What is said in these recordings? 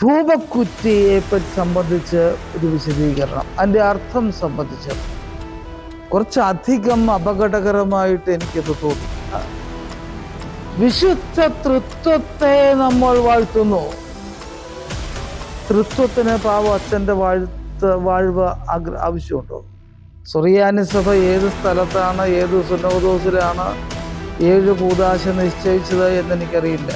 ധൂപക്കുറ്റിയെ പറ്റി സംബന്ധിച്ച് ഒരു വിശദീകരണം, അതിൻ്റെ അർത്ഥം സംബന്ധിച്ച് കുറച്ചധികം അപകടകരമായിട്ട് എനിക്കത് തോന്നി. വിശുദ്ധ തൃത്വത്തെ നമ്മൾ വാഴ്ത്തുന്നു. തൃത്വത്തിന് പാവം അച്ഛൻ്റെ വാഴ്വ് ആവശ്യമുണ്ടോ? സുറിയാനി സഭ ഏത് സ്ഥലത്താണ്, ഏത് സുന്നോദോസിലാണ് 7 കൂദാശ നിശ്ചയിച്ചത് എന്നെനിക്കറിയില്ല.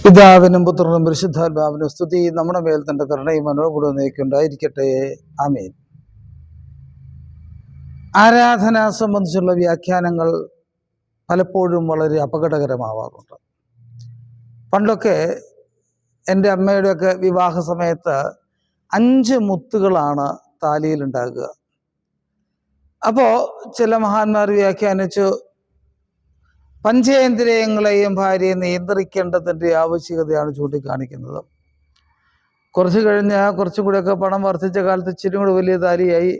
പിതാവിനും പുത്രനും പരിശുദ്ധാത്മാവിനും സ്തുതി. നമ്മുടെ മേൽ തന്റെ കരുണയും മനോഗുണവും നീക്കുണ്ടായിരിക്കട്ടെ. ആമേൻ. ആരാധന സംബന്ധിച്ചുള്ള വ്യാഖ്യാനങ്ങൾ പലപ്പോഴും വളരെ അപകടകരമാവാറുണ്ട്. പണ്ടൊക്കെ എൻ്റെ അമ്മയുടെയൊക്കെ വിവാഹ സമയത്ത് 5 മുത്തുകളാണ് താലിയിലുണ്ടാകുക. അപ്പോൾ ചില മഹാന്മാർ വ്യാഖ്യാനിച്ചു, പഞ്ചേന്ദ്രിയങ്ങളെയും ഭാര്യയെ നിയന്ത്രിക്കേണ്ടതിൻ്റെ ആവശ്യകതയാണ് ചൂണ്ടിക്കാണിക്കുന്നത്. കുറച്ച് കഴിഞ്ഞ് കുറച്ചും കൂടെയൊക്കെ പണം വർദ്ധിച്ച കാലത്ത് ഇച്ചിരി കൂടെ വലിയ താലിയായി,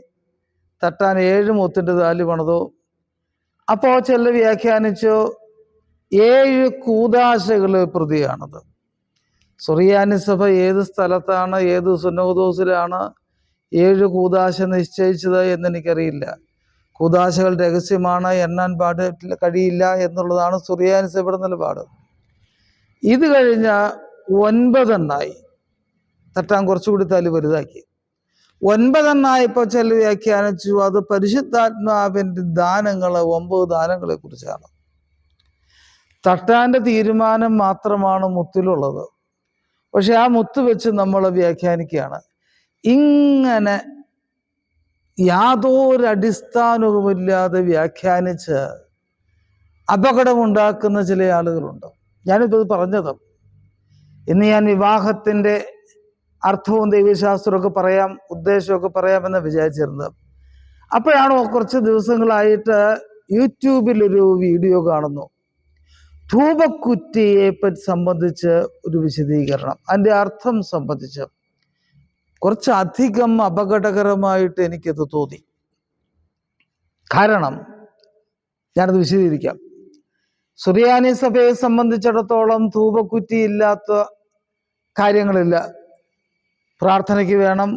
തട്ടാൻ 7 മുത്തിൻ്റെ താലി പണിതു. അപ്പോൾ ചില വ്യാഖ്യാനിച്ചു 7 കൂദാശകൾ പ്രതിയാണത്. സുറിയാനി സഭ ഏത് സ്ഥലത്താണ്, ഏത് സുന്നോദോസിലാണ് 7 കൂദാശ നിശ്ചയിച്ചത് എന്നെനിക്കറിയില്ല. കൂദാശകൾ രഹസ്യമാണ്, എണ്ണാൻ കഴിയില്ല എന്നുള്ളതാണ് സുറിയാനി സഭയുടെ നിലപാട്. ഇത് കഴിഞ്ഞ 9 തട്ടാൻ കുറച്ചുകൂടി താലി വലുതാക്കി. 9 ഇപ്പോൾ ചില വ്യാഖ്യാനിച്ചു അത് പരിശുദ്ധാത്മാവിൻ്റെ ദാനങ്ങൾ, 9 ദാനങ്ങളെ കുറിച്ചാണ്. തട്ടാൻ്റെ തീരുമാനം മാത്രമാണ് മുത്തിലുള്ളത്. പക്ഷെ ആ മുത്ത് വെച്ച് നമ്മൾ വ്യാഖ്യാനിക്കുകയാണ്. ഇങ്ങനെ യാതൊരു അടിസ്ഥാനവുമില്ലാതെ വ്യാഖ്യാനിച്ച് അപകടമുണ്ടാക്കുന്ന ചില ആളുകളുണ്ട്. ഞാനിപ്പോൾ ഇത് പറഞ്ഞത് ഇന്ന് ഞാൻ വിവാഹത്തിൻ്റെ അർത്ഥവും ദൈവശാസ്ത്രമൊക്കെ പറയാം, ഉദ്ദേശമൊക്കെ പറയാമെന്ന് വിചാരിച്ചിരുന്നത്. അപ്പോഴാണ് കുറച്ച് ദിവസങ്ങളായിട്ട് യൂട്യൂബിലൊരു വീഡിയോ കാണുന്നു. ധൂപക്കുറ്റിയെ പറ്റി സംബന്ധിച്ച് ഒരു വിശദീകരണം, അതിൻ്റെ അർത്ഥം സംബന്ധിച്ച് കുറച്ചധികം അപകടകരമായിട്ട് എനിക്കത് തോന്നി. കാരണം ഞാനത് വിശദീകരിക്കാം. സുറിയാനി സഭയെ സംബന്ധിച്ചിടത്തോളം ധൂപക്കുറ്റി ഇല്ലാത്ത കാര്യങ്ങളില്ല. പ്രാർത്ഥനയ്ക്ക് വേണം,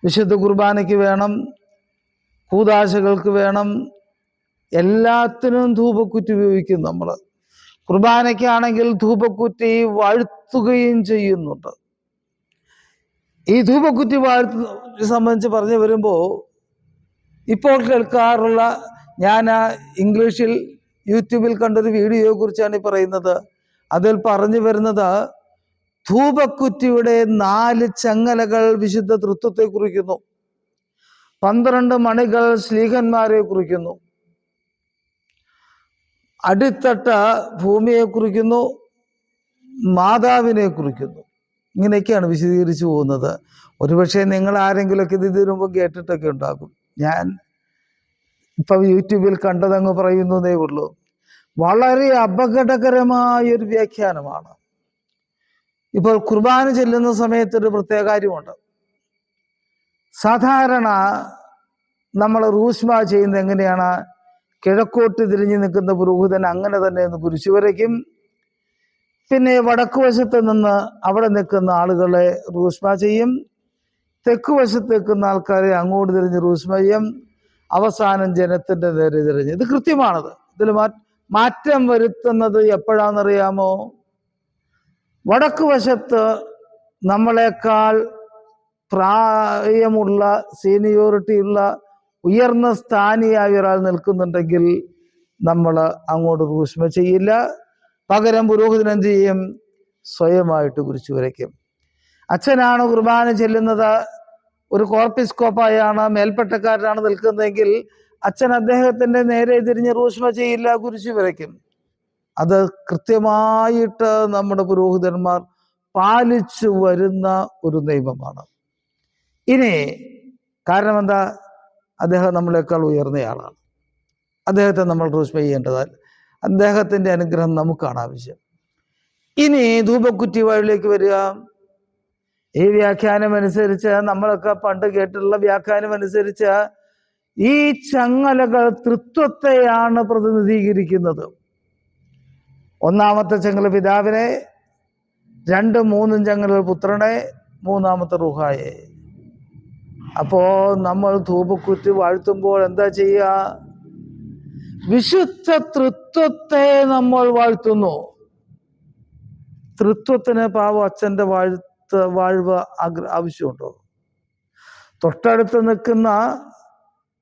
വിശുദ്ധ കുർബാനയ്ക്ക് വേണം, കൂദാശകൾക്ക് വേണം, എല്ലാത്തിനും ധൂപക്കുറ്റി ഉപയോഗിക്കും നമ്മൾ. കുർബാനയ്ക്കാണെങ്കിൽ ധൂപക്കുറ്റി വാഴ്ത്തുകയും ചെയ്യുന്നുണ്ട്. ഈ ധൂപക്കുറ്റി സംബന്ധിച്ച് പറഞ്ഞു വരുമ്പോൾ ഇപ്പോൾ കേൾക്കാറുള്ള, ഞാൻ ഇംഗ്ലീഷിൽ യൂട്യൂബിൽ കണ്ടൊരു വീഡിയോയെ കുറിച്ചാണ് ഈ പറയുന്നത്. അതിൽ പറഞ്ഞു വരുന്നത് ധൂപക്കുറ്റിയുടെ 4 ചങ്ങലകൾ വിശുദ്ധ തൃത്വത്തെ കുറിക്കുന്നു, 12 മണികൾ ശ്ലീഹന്മാരെ കുറിക്കുന്നു, അടിത്തട്ട ഭൂമിയെ കുറിക്കുന്നു, മാതാവിനെ കുറിക്കുന്നു. ഇങ്ങനെയൊക്കെയാണ് വിശദീകരിച്ചു പോകുന്നത്. ഒരുപക്ഷെ നിങ്ങൾ ആരെങ്കിലുമൊക്കെ ഇതിനു മുമ്പ് കേട്ടിട്ടൊക്കെ ഉണ്ടാകും. ഞാൻ ഇപ്പം യൂട്യൂബിൽ കണ്ടതങ്ങ് പറയുന്നതേ ഉള്ളൂ. വളരെ അപകടകരമായൊരു വ്യാഖ്യാനമാണ്. ഇപ്പോൾ കുർബാന ചെല്ലുന്ന സമയത്തൊരു പ്രത്യേക കാര്യമുണ്ട്. സാധാരണ നമ്മൾ റൂഷ്മ ചെയ്യുന്നത് എങ്ങനെയാണ്? കിഴക്കോട്ട് തിരിഞ്ഞു നിൽക്കുന്ന പുരോഹിതൻ അങ്ങനെ തന്നെ ഒന്ന് കുരിശു വരയ്ക്കും. പിന്നെ വടക്കു വശത്ത് നിന്ന് അവിടെ നിൽക്കുന്ന ആളുകളെ റൂഷ്മ ചെയ്യും. തെക്കു വശത്ത് നിൽക്കുന്ന ആൾക്കാരെ അങ്ങോട്ട് തിരിഞ്ഞ് റൂഷ്മ ചെയ്യും. അവസാനം ജനത്തിൻ്റെ നേരെ തിരിഞ്ഞ്. ഇത് കൃത്യമാണത്. ഇതിൽ മാറ്റം വരുത്തുന്നത് എപ്പോഴാണെന്നറിയാമോ? വടക്കു വശത്ത് നമ്മളെക്കാൾ പ്രായമുള്ള, സീനിയോറിറ്റിയുള്ള, ഉയർന്ന സ്ഥാനിയായ ഒരാൾ നിൽക്കുന്നുണ്ടെങ്കിൽ നമ്മൾ അങ്ങോട്ട് റൂഷ്മ ചെയ്യില്ല. പകരം പുരോഹിതൻ എന്ത് ചെയ്യും? സ്വയമായിട്ട് കുരിശു വരയ്ക്കും. അച്ഛനാണ് കുർബാന ചെല്ലുന്നത്, ഒരു കോർപ്പിസ്കോപ്പായാണ്, മേൽപ്പട്ടക്കാരനാണ് നിൽക്കുന്നതെങ്കിൽ അച്ഛൻ അദ്ദേഹത്തിൻ്റെ നേരെ തിരിഞ്ഞ് റൂഷ്മ ചെയ്യില്ല, കുരിശു വരയ്ക്കും. അത് കൃത്യമായിട്ട് നമ്മുടെ പുരോഹിതന്മാർ പാലിച്ചു വരുന്ന ഒരു നിയമമാണ്. ഇനി കാരണം എന്താ? അദ്ദേഹം നമ്മളെക്കാൾ ഉയർന്നയാളാണ്. അദ്ദേഹത്തെ നമ്മൾ റൂഷ്മ ചെയ്യേണ്ടതാൽ അദ്ദേഹത്തിൻ്റെ അനുഗ്രഹം നമുക്കാണ് ആവശ്യം. ഇനി ധൂപക്കുറ്റി വഴിയിലേക്ക് വരിക. ഈ വ്യാഖ്യാനം അനുസരിച്ച്, നമ്മളൊക്കെ പണ്ട് കേട്ടിട്ടുള്ള വ്യാഖ്യാനം അനുസരിച്ച്, ഈ ചങ്ങലകൾ തൃത്വത്തെയാണ് പ്രതിനിധീകരിക്കുന്നത്. ഒന്നാമത്തെ ചങ്ങല പിതാവിനെ, 2, 3 ചങ്ങലകൾ പുത്രനെ, 3-ാമത്തെ റൂഹായെ. അപ്പോ നമ്മൾ ധൂപക്കുറ്റി വാഴ്ത്തുമ്പോൾ എന്താ ചെയ്യുക? വിശുദ്ധ തൃത്വത്തെ നമ്മൾ വാഴ്ത്തുന്നു. തൃത്വത്തിന് പാവം അച്ഛൻ്റെ വാഴ്വ് ആവശ്യമുണ്ടോ? തൊട്ടടുത്ത് നിൽക്കുന്ന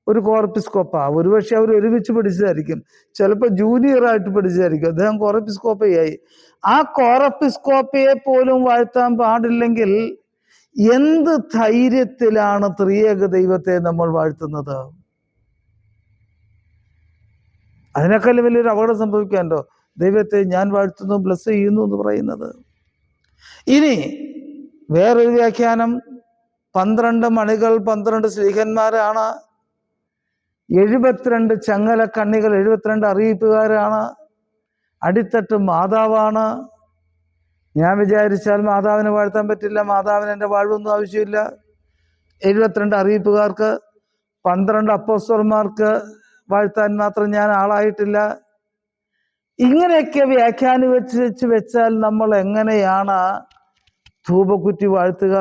ഒരു കോർപ്പിസ്കോപ്പ, ഒരുപക്ഷെ അവർ ഒരുമിച്ച് പഠിച്ചതായിരിക്കും, ചിലപ്പോൾ ജൂനിയറായിട്ട് പഠിച്ചതായിരിക്കും, അദ്ദേഹം കോർപ്പിസ്കോപ്പയായി. ആ കോർപ്പിസ്കോപ്പയെ പോലും വാഴ്ത്താൻ പാടില്ലെങ്കിൽ എന്ത് ധൈര്യത്തിലാണ് ത്രിയേക ദൈവത്തെ നമ്മൾ വാഴ്ത്തുന്നത്? അതിനേക്കാളും വലിയൊരു അപകടം സംഭവിക്കാനുണ്ടോ? ദൈവത്തെ ഞാൻ വാഴ്ത്തുന്നു, ബ്ലസ് ചെയ്യുന്നു എന്ന് പറയുന്നത്. ഇനി വേറൊരു വ്യാഖ്യാനം, 12 മണികൾ 12 ശ്ലീഹന്മാരാണ്, 72 ചങ്ങല കണ്ണികൾ 72 അറിയിപ്പുകാരാണ്, അടിത്തട്ട് മാതാവാണ്. ഞാൻ വിചാരിച്ചാൽ മാതാവിനെ വാഴ്ത്താൻ പറ്റില്ല, മാതാവിന് എൻ്റെ വാഴ്വൊന്നും ആവശ്യമില്ല. 72 അറിയിപ്പുകാർക്ക്, 12 അപ്പോസ്തലന്മാർക്ക് വാഴ്ത്താൻ മാത്രം ഞാൻ ആളായിട്ടില്ല. ഇങ്ങനെയൊക്കെ വ്യാഖ്യാനിച്ച് വെച്ചാൽ നമ്മൾ എങ്ങനെയാണ് ധൂപക്കുറ്റി വാഴ്ത്തുക?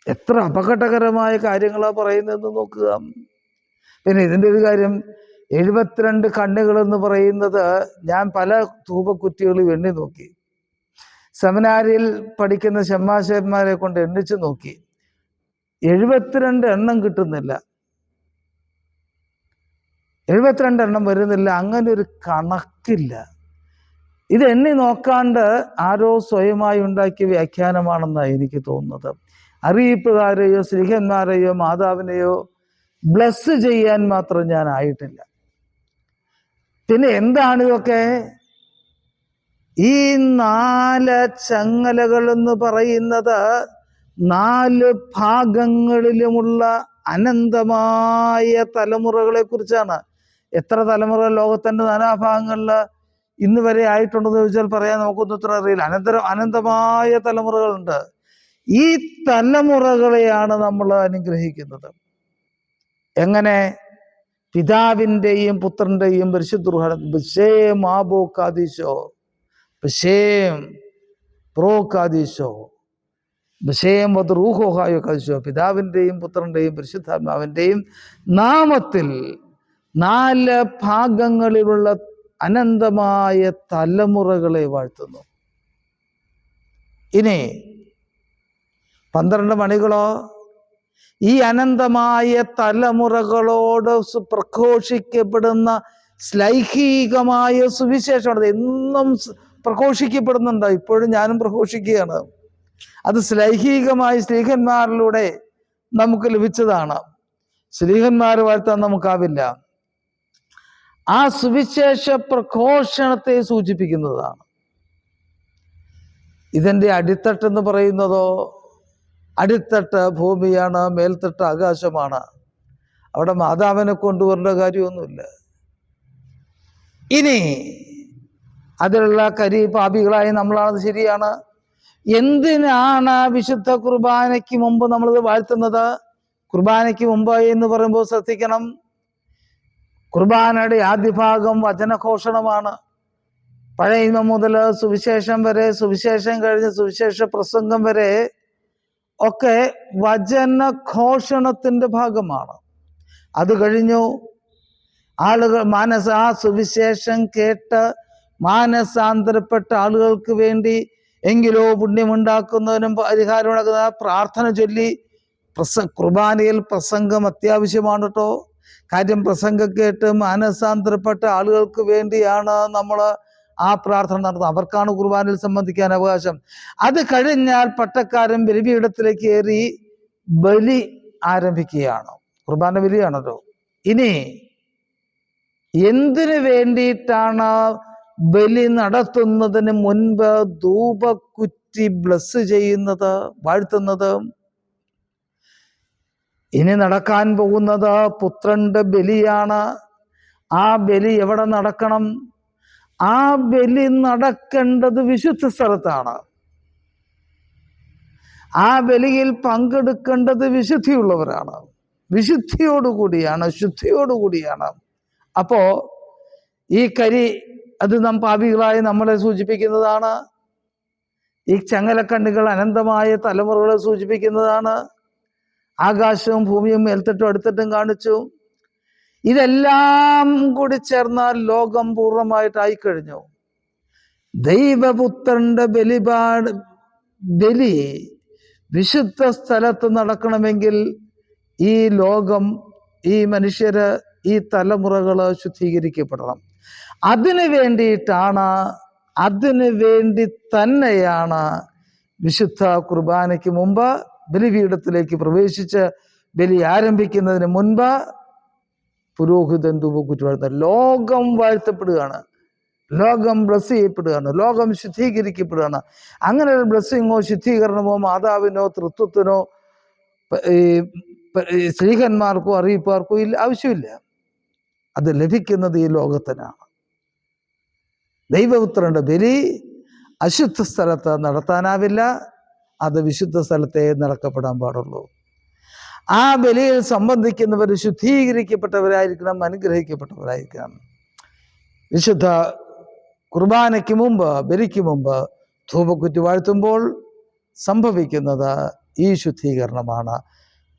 എത്ര അപകടകരമായ കാര്യങ്ങളാണ് പറയുന്നതെന്ന് നോക്കുക. പിന്നെ ഇതിൻ്റെ ഒരു കാര്യം, 72 കണ്ണുകൾ എന്ന് പറയുന്നത് ഞാൻ പല ധൂപക്കുറ്റികളും എണ്ണി നോക്കി. സെമിനാരിയിൽ പഠിക്കുന്ന ഷമ്മാശന്മാരെ കൊണ്ട് എണ്ണിച്ച് നോക്കി, 72 എണ്ണം കിട്ടുന്നില്ല, 72 എണ്ണം വരുന്നില്ല. അങ്ങനെ ഒരു കണക്കില്ല. ഇത് എണ്ണി നോക്കാണ്ട് ആരോ സ്വയമായി ഉണ്ടാക്കിയ വ്യാഖ്യാനമാണെന്നാണ് എനിക്ക് തോന്നുന്നത്. അറിയിപ്പുകാരെയോ ശ്രീഹന്മാരെയോ മാതാവിനെയോ ബ്ലസ് ചെയ്യാൻ മാത്രം ഞാൻ ആയിട്ടില്ല. പിന്നെ എന്താണ് ഇതൊക്കെ? ഈ 4 ചങ്ങലകൾ എന്ന് പറയുന്നത് 4 ഭാഗങ്ങളിലുമുള്ള അനന്തമായ തലമുറകളെ കുറിച്ചാണ്. എത്ര തലമുറ ലോകത്തിന്റെ നാനാഭാഗങ്ങളിൽ ഇന്ന് വരെ ആയിട്ടുണ്ടെന്ന് ചോദിച്ചാൽ പറയാൻ നമുക്കൊന്നും ഇത്ര അറിയില്ല. അനന്തമായ തലമുറകളുണ്ട്. ഈ തലമുറകളെയാണ് നമ്മൾ അനുഗ്രഹിക്കുന്നത്. എങ്ങനെ? പിതാവിൻ്റെയും പുത്രൻ്റെയും പരിശുദ്ധ പിതാവിൻ്റെയും പുത്രൻ്റെയും പരിശുദ്ധാത്മാവിൻ്റെയും നാമത്തിൽ 4 ഭാഗങ്ങളിലുള്ള അനന്തമായ തലമുറകളെ വാഴ്ത്തുന്നു. ഇനി 12 മണികളോ ഈ അനന്തമായ തലമുറകളോട് പ്രഘോഷിക്കപ്പെടുന്ന ശ്ലൈഹികമായ സുവിശേഷമാണ്. എന്നും പ്രഘോഷിക്കപ്പെടുന്നുണ്ട്. ഇപ്പോഴും ഞാനും പ്രഘോഷിക്കുകയാണ്. അത് ശ്ലൈഹികമായി ശ്ലീഹന്മാരിലൂടെ നമുക്ക് ലഭിച്ചതാണ്. ശ്ലീഹന്മാർ വാഴ്ത്താൻ നമുക്കാവില്ല. ആ സുവിശേഷ പ്രഘോഷണത്തെ സൂചിപ്പിക്കുന്നതാണ്. ഇതിൻ്റെ അടിത്തട്ടെന്ന് പറയുന്നതോ, അടിത്തട്ട് ഭൂമിയാണ്, മേൽത്തട്ട് ആകാശമാണ്. അവിടെ മാതാവിനെ കൊണ്ടുവരേണ്ട കാര്യമൊന്നുമില്ല. ഇനി അതിലുള്ള പാപികളായി നമ്മളാണത് ശരിയാണ്. എന്തിനാണ് വിശുദ്ധ കുർബാനയ്ക്ക് മുമ്പ് നമ്മളിത് വാഴ്ത്തുന്നത്? കുർബാനയ്ക്ക് മുമ്പ് എന്ന് പറയുമ്പോൾ ശ്രദ്ധിക്കണം, കുർബാനയുടെ ആദ്യ ഭാഗം വചനഘോഷണമാണ്. പഴയ നിയമം മുതൽ സുവിശേഷം വരെ, സുവിശേഷം കഴിഞ്ഞ് സുവിശേഷ പ്രസംഗം വരെ ഒക്കെ വചനഘോഷണത്തിന്റെ ഭാഗമാണ്. അത് കഴിഞ്ഞു ആളുകൾ ആ സുവിശേഷം കേട്ട് മാനസാന്തരപ്പെട്ട ആളുകൾക്ക് വേണ്ടി എങ്കിലോ പുണ്യമുണ്ടാക്കുന്നതിനും പരിഹാരം ഉണ്ടാക്കുന്ന പ്രാർത്ഥന ചൊല്ലി കുർബാനയിൽ പ്രസംഗം അത്യാവശ്യമാണ് കേട്ടോ. കാര്യം പ്രസംഗം കേട്ട് മാനസാന്തരപ്പെട്ട ആളുകൾക്ക് വേണ്ടിയാണ് നമ്മൾ ആ പ്രാർത്ഥന നടത്തുന്നത്. അവർക്കാണ് കുർബാനയിൽ സംബന്ധിക്കാൻ അവകാശം. അത് കഴിഞ്ഞാൽ പട്ടക്കാരൻ ബലിപീഠത്തിലേക്ക് കയറി ബലി ആരംഭിക്കുകയാണ്. കുർബാന ബലിയാണല്ലോ. ഇനി എന്തിനു വേണ്ടിയിട്ടാണ് ബലി നടത്തുന്നതിന് മുൻപ് ധൂപക്കുറ്റി ബ്ലസ് ചെയ്യുന്നത്, വാഴ്ത്തുന്നത്? ഇനി നടക്കാൻ പോകുന്നത് പുത്രന്റെ ബലിയാണ്. ആ ബലി എവിടെ നടക്കണം? ആ ബലി നടക്കേണ്ടത് വിശുദ്ധ സ്ഥലത്താണ്. ആ ബലിയിൽ പങ്കെടുക്കേണ്ടത് വിശുദ്ധിയുള്ളവരാണ്, വിശുദ്ധിയോടുകൂടിയാണ്, ശുദ്ധിയോടുകൂടിയാണ്. അപ്പോ ഈ കരി അത് പാപികളായി നമ്മളെ സൂചിപ്പിക്കുന്നതാണ്. ഈ ചങ്ങലക്കണ്ണികൾ അനന്തമായ തലമുറകളെ സൂചിപ്പിക്കുന്നതാണ്. ആകാശവും ഭൂമിയും മേൽത്തട്ടും അടുത്തട്ടും കാണിച്ചു. ഇതെല്ലാം കൂടി ചേർന്നാൽ ലോകം പൂർണ്ണമായിട്ടായിക്കഴിഞ്ഞു. ദൈവപുത്രന്റെ ബലി വിശുദ്ധ സ്ഥലത്ത് നടക്കണമെങ്കിൽ ഈ ലോകം, ഈ മനുഷ്യര്, ഈ തലമുറകള് ശുദ്ധീകരിക്കപ്പെടണം. അതിനു വേണ്ടി തന്നെയാണ് വിശുദ്ധ കുർബാനയ്ക്ക് മുമ്പ് ബലിപീഠത്തിലേക്ക് പ്രവേശിച്ച് ബലി ആരംഭിക്കുന്നതിന് മുൻപ് പുരോഹിതൻ ധൂപക്കുറ്റി. ലോകം വാഴ്ത്തപ്പെടുകയാണ്, ലോകം ബ്ലസ് ചെയ്യപ്പെടുകയാണ്, ലോകം ശുദ്ധീകരിക്കപ്പെടുകയാണ്. അങ്ങനെ ഒരു ബ്ലസ്സിങ്ങോ ശുദ്ധീകരണമോ മാതാവിനോ തൃത്വത്തിനോ സ്ത്രീഹന്മാർക്കോ അറിയിപ്പാർക്കോ ആവശ്യമില്ല. അത് ലഭിക്കുന്നത് ഈ ലോകത്തിനാണ്. ദൈവപുത്രന്റെ ബലി അശുദ്ധ സ്ഥലത്ത് നടത്താനാവില്ല, അത് വിശുദ്ധ സ്ഥലത്തെ നടക്കപ്പെടാൻ പാടുള്ളൂ. ആ ബലിയിൽ സംബന്ധിക്കുന്നവർ ശുദ്ധീകരിക്കപ്പെട്ടവരായിരിക്കണം, അനുഗ്രഹിക്കപ്പെട്ടവരായിരിക്കണം. വിശുദ്ധ കുർബാനയ്ക്ക് മുമ്പ്, ബലിക്ക് മുമ്പ് ധൂപക്കുറ്റി വാഴ്ത്തുമ്പോൾ സംഭവിക്കുന്നത് ഈ ശുദ്ധീകരണമാണ്.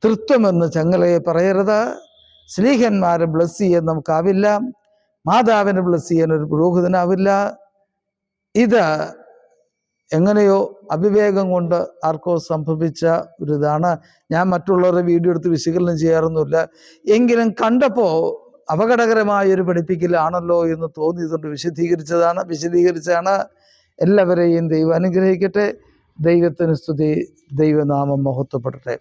തൃത്വമെന്ന് ചങ്ങലയെ പറയരുത്. സ്ലീഹന്മാരെ ബ്ലസ് ചെയ്യാൻ നമുക്കാവില്ല, മാതാവിനെ ബ്ലസ് ചെയ്യാൻ ഒരു പുരോഹിതനാവില്ല. ഇത് എങ്ങനെയോ അവിവേകം കൊണ്ട് ആർക്കോ സംഭവിച്ച ഒരിതാണ്. ഞാൻ മറ്റുള്ളവരുടെ വീഡിയോ എടുത്ത് വിശകലനം ചെയ്യാറൊന്നുമില്ല, എങ്കിലും കണ്ടപ്പോൾ അപകടകരമായൊരു പഠിപ്പിക്കലാണല്ലോ എന്ന് തോന്നിയതുകൊണ്ട് വിശദീകരിച്ചാണ്. എല്ലാവരെയും ദൈവം അനുഗ്രഹിക്കട്ടെ. ദൈവത്തിന് സ്തുതി. ദൈവനാമം മഹത്വപ്പെടട്ടെ.